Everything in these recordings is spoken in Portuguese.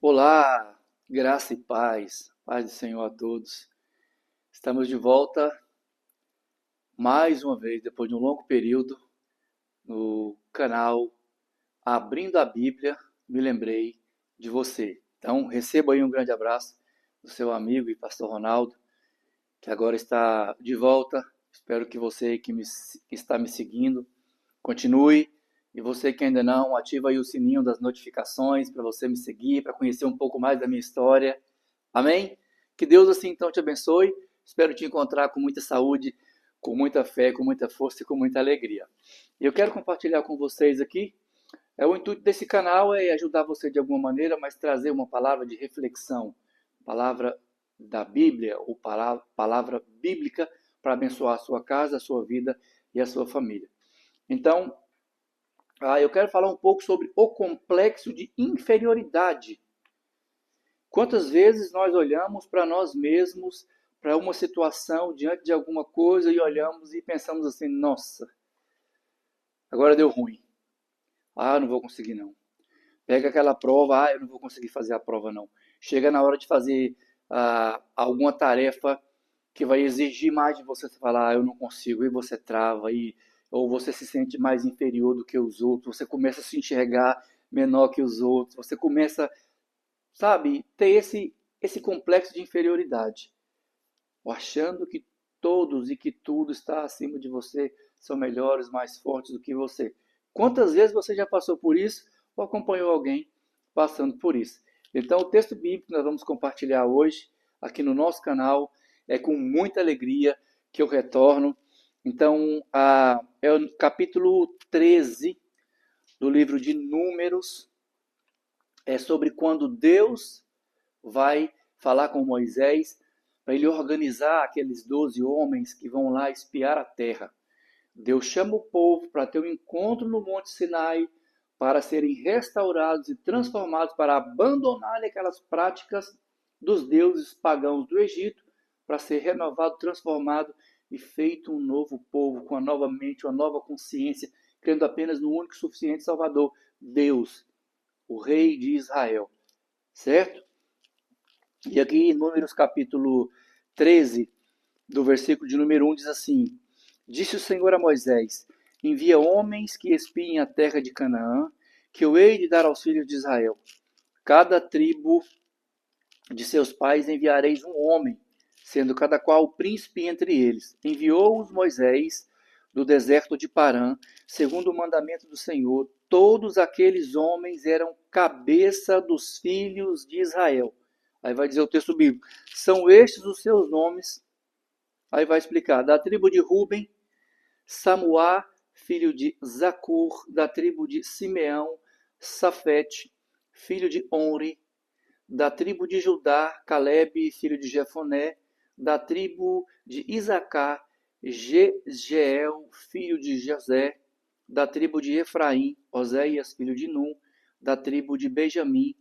Olá, graça e paz do Senhor a todos. Estamos de volta mais uma vez, depois de um longo período, no canal Abrindo a Bíblia, me lembrei de você. Então, receba aí um grande abraço do seu amigo e pastor Ronaldo, que agora está de volta. Espero que você que está me seguindo continue. E você que ainda não, ativa aí o sininho das notificações para você me seguir, para conhecer um pouco mais da minha história. Amém? Que Deus assim então te abençoe. Espero te encontrar com muita saúde, com muita fé, com muita força e com muita alegria. E eu quero compartilhar com vocês aqui. O intuito desse canal é ajudar você de alguma maneira, mas trazer uma palavra de reflexão, palavra da Bíblia ou palavra bíblica para abençoar a sua casa, a sua vida e a sua família. Então, eu quero falar um pouco sobre o complexo de inferioridade. Quantas vezes nós olhamos para nós mesmos, para uma situação, diante de alguma coisa, e olhamos e pensamos assim, nossa, agora deu ruim. Não vou conseguir não. Pega aquela prova, eu não vou conseguir fazer a prova não. Chega na hora de fazer alguma tarefa que vai exigir mais de você, você fala, eu não consigo, e você trava, ou você se sente mais inferior do que os outros, você começa a se enxergar menor que os outros, você começa, sabe, ter esse complexo de inferioridade, achando que todos e que tudo está acima de você, são melhores, mais fortes do que você. Quantas vezes você já passou por isso ou acompanhou alguém passando por isso? Então, o texto bíblico que nós vamos compartilhar hoje, aqui no nosso canal, é com muita alegria que eu retorno. Então, é o capítulo 13 do livro de Números, é sobre quando Deus vai falar com Moisés para ele organizar aqueles 12 homens que vão lá espiar a terra. Deus chama o povo para ter um encontro no Monte Sinai, para serem restaurados e transformados, para abandonarem aquelas práticas dos deuses pagãos do Egito, para ser renovado, transformado e feito um novo povo, com uma nova mente, uma nova consciência, crendo apenas no único e suficiente Salvador, Deus, o Rei de Israel. Certo? E aqui em Números capítulo 13, do versículo de número 1, diz assim: Disse o Senhor a Moisés: Envia homens que espiem a terra de Canaã, que eu hei de dar aos filhos de Israel. Cada tribo de seus pais enviareis um homem, sendo cada qual príncipe entre eles. Enviou-os Moisés do deserto de Parã, segundo o mandamento do Senhor. Todos aqueles homens eram cabeça dos filhos de Israel. Aí vai dizer o texto bíblico: são estes os seus nomes. Aí vai explicar: da tribo de Ruben, Samuá, filho de Zacur; da tribo de Simeão, Safete, filho de Onri; da tribo de Judá, Calebe, filho de Jefoné; da tribo de Isacar, Jegeel, filho de José; da tribo de Efraim, Oséias, filho de Num; da tribo de Benjamim,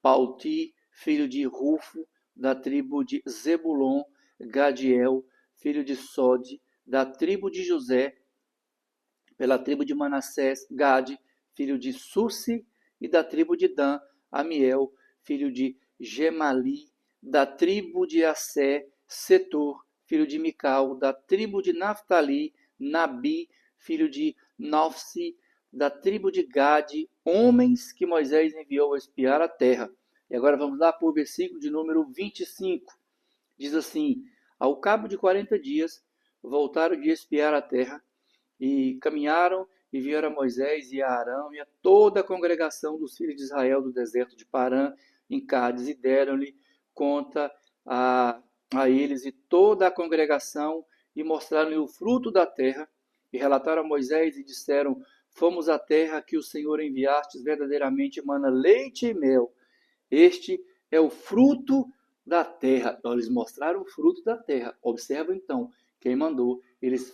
Palti, filho de Rufo; da tribo de Zebulon, Gadiel, filho de Sode; da tribo de José, pela tribo de Manassés, Gade, filho de Susi; e da tribo de Dan, Amiel, filho de Gemali; da tribo de Assé, Setor, filho de Mical; da tribo de Naphtali, Nabi, filho de Nofsi; da tribo de Gade, homens que Moisés enviou a espiar a terra. E agora vamos lá para o versículo de número 25. Diz assim: Ao cabo de 40 dias, voltaram de espiar a terra, e caminharam e vieram a Moisés e a Arão e a toda a congregação dos filhos de Israel do deserto de Parã, em Cádiz, e deram-lhe conta a eles e toda a congregação, e mostraram-lhe o fruto da terra, e relataram a Moisés e disseram: Fomos à terra que o Senhor enviastes, verdadeiramente mana leite e mel. Este é o fruto da terra. Então, eles mostraram o fruto da terra. Observa então quem mandou eles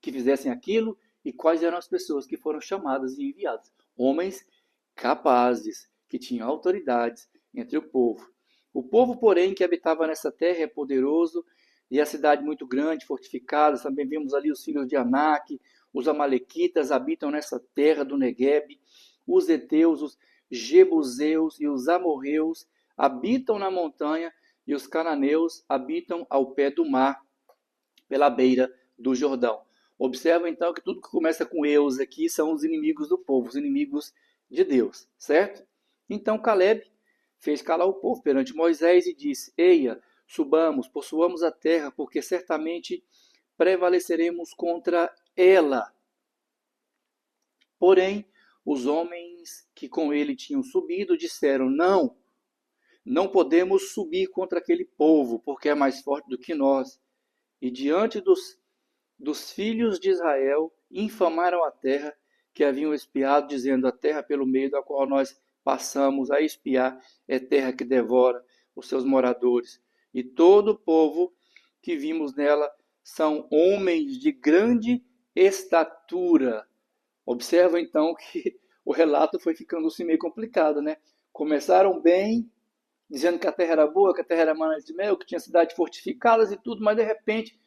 que fizessem aquilo, e quais eram as pessoas que foram chamadas e enviadas. Homens capazes, que tinham autoridades entre o povo. O povo, porém, que habitava nessa terra é poderoso, e a cidade muito grande, fortificada. Também vimos ali os filhos de Anak, os amalequitas habitam nessa terra do Neguebe, os heteus, os Jebuseus e os amorreus habitam na montanha, e os cananeus habitam ao pé do mar, pela beira do Jordão. Observa então que tudo que começa com eus aqui são os inimigos do povo, os inimigos de Deus, certo? Então Caleb fez calar o povo perante Moisés e disse: Eia, subamos, possuamos a terra, porque certamente prevaleceremos contra ela. Porém, os homens que com ele tinham subido disseram: não podemos subir contra aquele povo, porque é mais forte do que nós. E diante dos filhos de Israel, infamaram a terra que haviam espiado, dizendo: a terra pelo meio da qual nós passamos a espiar é terra que devora os seus moradores. E todo o povo que vimos nela são homens de grande estatura. Observa então que o relato foi ficando assim meio complicado, né? Começaram bem, dizendo que a terra era boa, que a terra era mana de mel, que tinha cidades fortificadas e tudo, mas de repente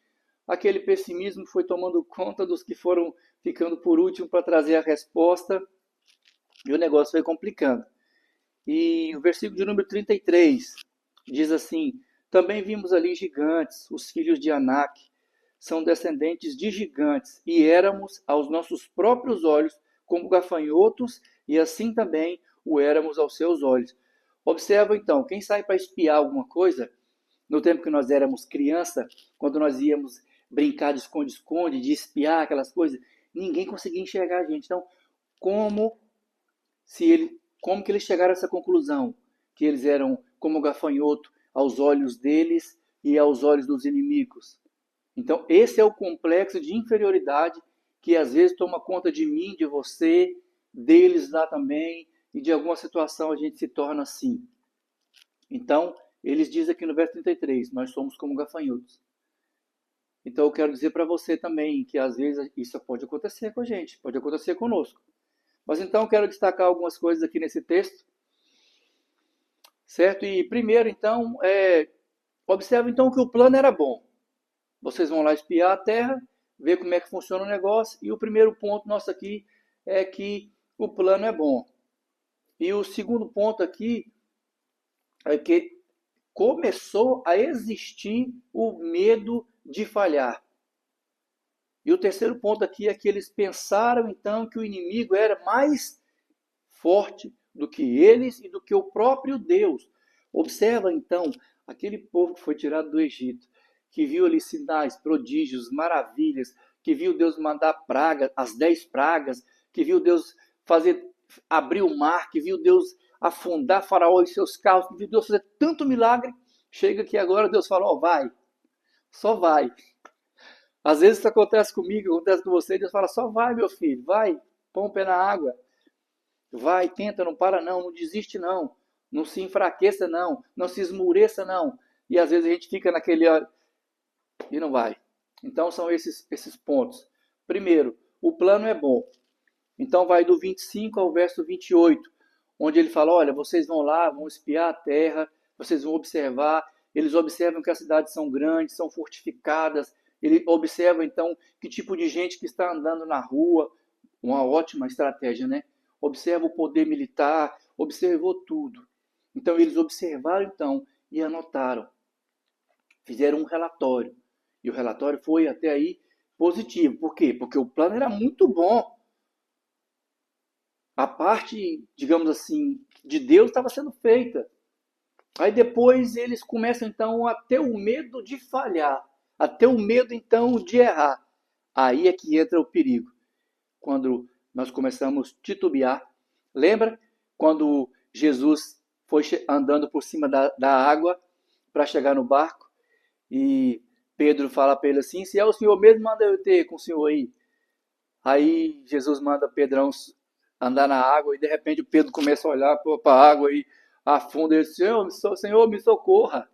aquele pessimismo foi tomando conta dos que foram ficando por último para trazer a resposta e o negócio foi complicando. E o versículo de número 33 diz assim: também vimos ali gigantes, os filhos de Anak, são descendentes de gigantes, e éramos aos nossos próprios olhos como gafanhotos, e assim também o éramos aos seus olhos. Observa então, quem sai para espiar alguma coisa, no tempo que nós éramos criança, quando nós íamos brincar de esconde-esconde, de espiar aquelas coisas, ninguém conseguia enxergar a gente. Então, como que eles chegaram a essa conclusão? Que eles eram como gafanhoto aos olhos deles e aos olhos dos inimigos. Então, esse é o complexo de inferioridade que às vezes toma conta de mim, de você, deles lá também, e de alguma situação a gente se torna assim. Então, eles dizem aqui no verso 33, nós somos como gafanhotos. Então, eu quero dizer para você também que às vezes isso pode acontecer com a gente, pode acontecer conosco. Mas então, eu quero destacar algumas coisas aqui nesse texto, certo? E primeiro, então, observe então que o plano era bom. Vocês vão lá espiar a terra, ver como é que funciona o negócio. E o primeiro ponto nosso aqui é que o plano é bom. E o segundo ponto aqui é que começou a existir o medo de falhar. E o terceiro ponto aqui é que eles pensaram então que o inimigo era mais forte do que eles e do que o próprio Deus. Observa então aquele povo que foi tirado do Egito, que viu ali sinais, prodígios, maravilhas, que viu Deus mandar praga, as 10 pragas, que viu Deus abrir o mar, que viu Deus afundar Faraó e seus carros, que viu Deus fazer tanto milagre. Chega que agora Deus fala: vai, só vai. Às vezes isso acontece comigo, acontece com você, Deus fala: só vai, meu filho, vai, põe o pé na água. Vai, tenta, não para não desiste não. Não se enfraqueça não, não se esmureça não. E às vezes a gente fica naquele e não vai. Então são esses pontos. Primeiro, o plano é bom. Então vai do 25 ao verso 28, onde ele fala: olha, vocês vão lá, vão espiar a terra, vocês vão observar. Eles observam que as cidades são grandes, são fortificadas. Ele observa então que tipo de gente que está andando na rua. Uma ótima estratégia, né? Observa o poder militar, observou tudo. Então eles observaram então e anotaram. Fizeram um relatório. E o relatório foi até aí positivo. Por quê? Porque o plano era muito bom. A parte, digamos assim, de Deus estava sendo feita. Aí depois eles começam então a ter o medo de falhar, a ter o medo então de errar. Aí é que entra o perigo. Quando nós começamos a titubear. Lembra quando Jesus foi andando por cima da água para chegar no barco? E Pedro fala para ele assim: se é o Senhor mesmo, manda eu ter com o Senhor aí. Aí Jesus manda Pedrão andar na água e de repente Pedro começa a olhar para a água e afunda. Ele diz: Senhor, me socorra.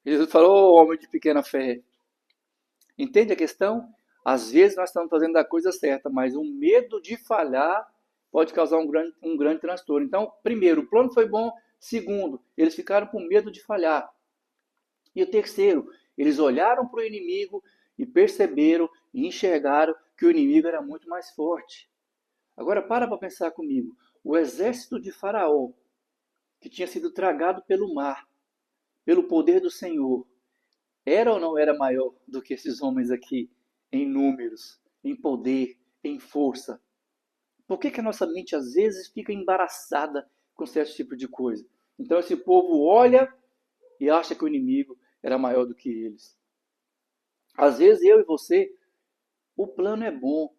Jesus falou: homem de pequena fé. Entende a questão? Às vezes nós estamos fazendo a coisa certa, mas o medo de falhar pode causar um grande transtorno. Então, primeiro, o plano foi bom. Segundo, eles ficaram com medo de falhar. E o terceiro, eles olharam para o inimigo e perceberam e enxergaram que o inimigo era muito mais forte. Agora para pensar comigo. O exército de Faraó, que tinha sido tragado pelo mar, pelo poder do Senhor, era ou não era maior do que esses homens aqui, em números, em poder, em força? Por que a nossa mente às vezes fica embaraçada com certo tipo de coisa? Então esse povo olha e acha que o inimigo era maior do que eles. Às vezes eu e você, o plano é bom.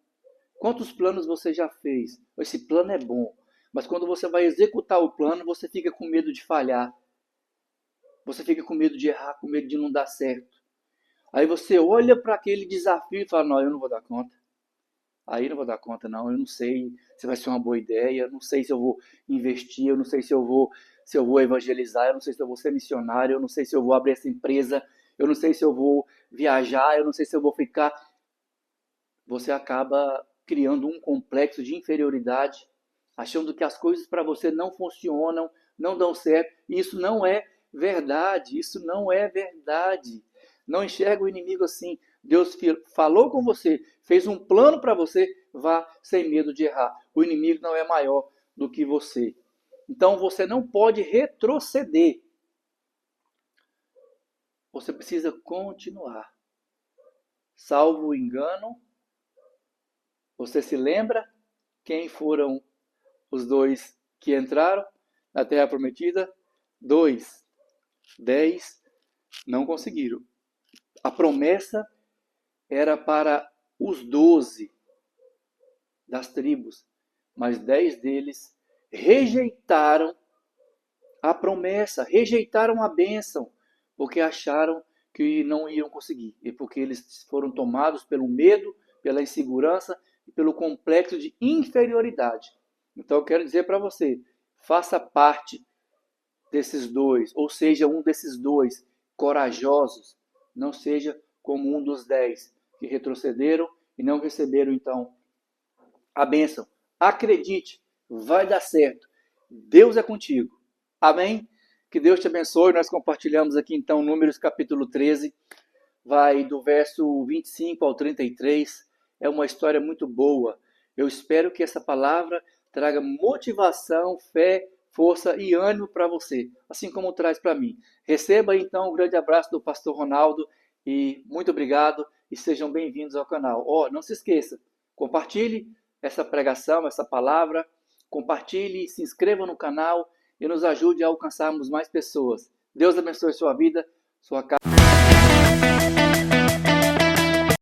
Quantos planos você já fez? Esse plano é bom. Mas quando você vai executar o plano, você fica com medo de falhar. Você fica com medo de errar, com medo de não dar certo. Aí você olha para aquele desafio e fala, não, eu não vou dar conta. Aí não vou dar conta, não. Eu não sei se vai ser uma boa ideia. Eu não sei se eu vou investir. Eu não sei se eu vou evangelizar. Eu não sei se eu vou ser missionário. Eu não sei se eu vou abrir essa empresa. Eu não sei se eu vou viajar. Eu não sei se eu vou ficar. Você acaba criando um complexo de inferioridade, achando que as coisas para você não funcionam, não dão certo. E isso não é verdade. Isso não é verdade. Não enxerga o inimigo assim. Deus falou com você, fez um plano para você, vá sem medo de errar. O inimigo não é maior do que você. Então você não pode retroceder. Você precisa continuar. Salvo o engano, você se lembra quem foram os dois que entraram na Terra Prometida? 2, 10, não conseguiram. A promessa era para os 12 das tribos, mas 10 deles rejeitaram a promessa, rejeitaram a bênção, porque acharam que não iam conseguir, e porque eles foram tomados pelo medo, pela insegurança e pelo complexo de inferioridade. Então eu quero dizer para você, faça parte desses dois, ou seja, um desses dois corajosos, não seja como um dos 10 que retrocederam e não receberam então a bênção. Acredite, vai dar certo. Deus é contigo. Amém? Que Deus te abençoe. Nós compartilhamos aqui então Números capítulo 13, vai do verso 25 ao 33. É uma história muito boa. Eu espero que essa palavra traga motivação, fé, força e ânimo para você, assim como traz para mim. Receba então um grande abraço do pastor Ronaldo e muito obrigado e sejam bem-vindos ao canal. Não se esqueça, compartilhe essa pregação, essa palavra, compartilhe, se inscreva no canal e nos ajude a alcançarmos mais pessoas. Deus abençoe sua vida, sua casa.